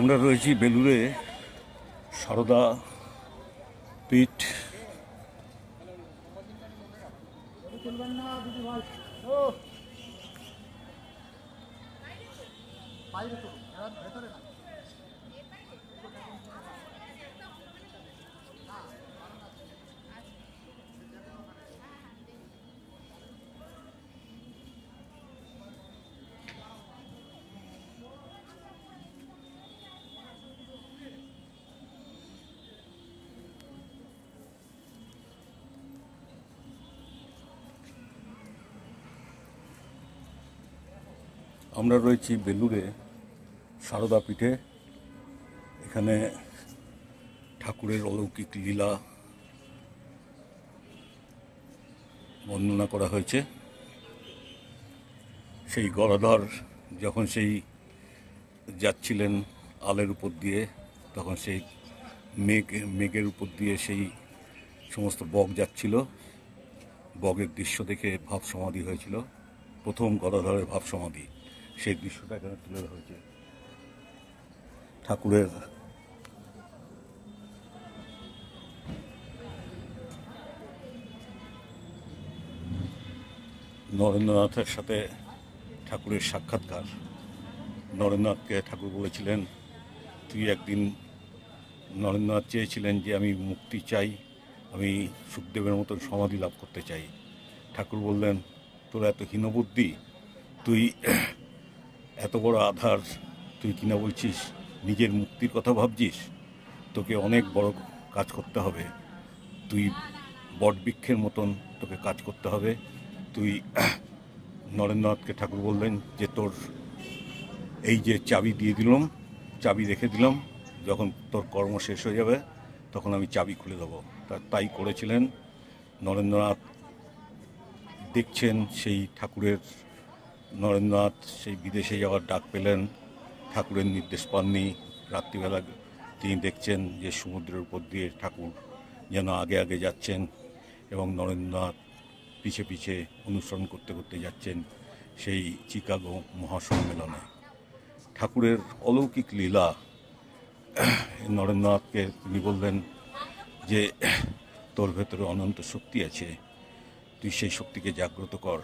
আমরা রয়েছি বেলুড়ে সারদা পীঠ। আমরা রয়েছি বেলুড়ে সারদা পীঠে। এখানে ঠাকুরের অলৌকিক লীলা বর্ণনা করা হয়েছে। সেই গদাধর যখন সেই যাচ্ছিলেন আলের উপর দিয়ে, তখন সেই মেঘের উপর দিয়ে সেই সমস্ত বক যাচ্ছিল। বকের দৃশ্য দেখে ভাব সমাধি হয়েছিল, প্রথম গদাধরের ভাব সমাধি। সেই দৃশ্যটা এখানে তুলে ধরা হয়েছে। ঠাকুরের নরেন্দ্রনাথের সাথে ঠাকুরের সাক্ষাৎকার। নরেন্দ্রনাথকে ঠাকুর বলেছিলেন, তুই একদিন, নরেন্দ্রনাথ চেয়েছিলেন যে আমি মুক্তি চাই, আমি সুখদেবের মতন সমাধি লাভ করতে চাই। ঠাকুর বললেন, তোর এত হীনবুদ্ধি, তুই এত বড় আধার, তুই কিনা বলছিস নিজের মুক্তির কথা ভাবছিস? তোকে অনেক বড় কাজ করতে হবে, তুই বটবৃক্ষের মতন তোকে কাজ করতে হবে। তুই নরেন্দ্রনাথকে ঠাকুর বললেন যে তোর এই যে চাবি দিয়ে দিলাম, চাবি রেখে দিলাম, যখন তোর কর্ম শেষ হয়ে যাবে তখন আমি চাবি খুলে দেবো। তাই করেছিলেন। নরেন্দ্রনাথ দেখছেন সেই ঠাকুরের, নরেন্দ্রনাথ সেই বিদেশে যাওয়ার ডাক পেলেন, ঠাকুরের নির্দেশ পাননি। রাত্রিবেলা তিনি দেখছেন যে সমুদ্রের উপর দিয়ে ঠাকুর যেন আগে আগে যাচ্ছেন এবং নরেন্দ্রনাথ পিছে পিছে অনুসরণ করতে করতে যাচ্ছেন সেই চিকাগো মহাসম্মেলনে। ঠাকুরের অলৌকিক লীলা। নরেন্দ্রনাথকে তিনি বললেন যে তোর ভেতরে অনন্ত শক্তি আছে, তুই সেই শক্তিকে জাগ্রত কর।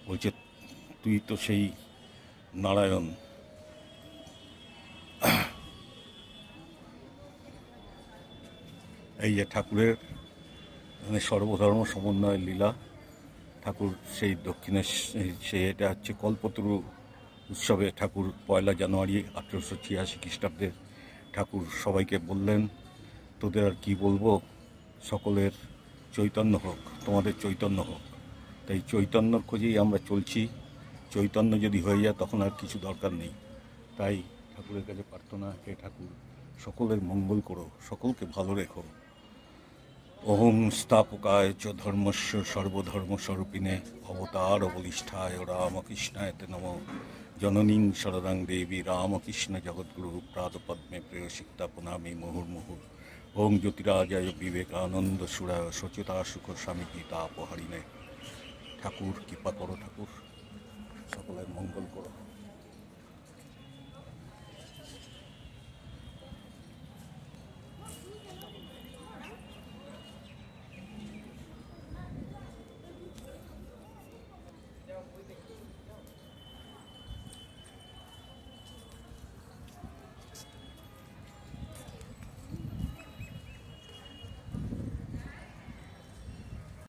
বলছে, তুই তো সেই নারায়ণ। এই যে ঠাকুরের সর্বধর্ম সমন্বয়ের লীলা। ঠাকুর সেই দক্ষিণের এটা হচ্ছে কল্পতরু উৎসবে ঠাকুর 1 জানুয়ারি 1886 খ্রিস্টাব্দে ঠাকুর সবাইকে বললেন, তোদের আর কি বলবো, সকলের চৈতন্য হোক, তোমাদের চৈতন্য হোক। তাই চৈতন্যর খোঁজেই আমরা চলছি। চৈতন্য যদি হয়ে যায় তখন আর কিছু দরকার নেই। তাই ঠাকুরের কাছে প্রার্থনা, হে ঠাকুর সকলের মঙ্গল করো, সকলকে ভালো রেখো। ওম স্থাপকায় চ ধর্মস্য সর্বধর্মস্বরূপিণে অবতার বলিষ্ঠায় রামকৃষ্ণায় তে নমঃ। জননীং শরদাং দেবী রামকৃষ্ণ জগদ্গুরু প্রাদপদ্মে প্রেয়সিক্তা প্রণামী মুহুর্মুহুঃ। ওং জ্যোতিরাজায় বিবেকানন্দ সুরায় সচেতা সুখ স্বামী গীতা অপহারিণে। ঠাকুর কৃপা করো, ঠাকুর সকলের মঙ্গল করো।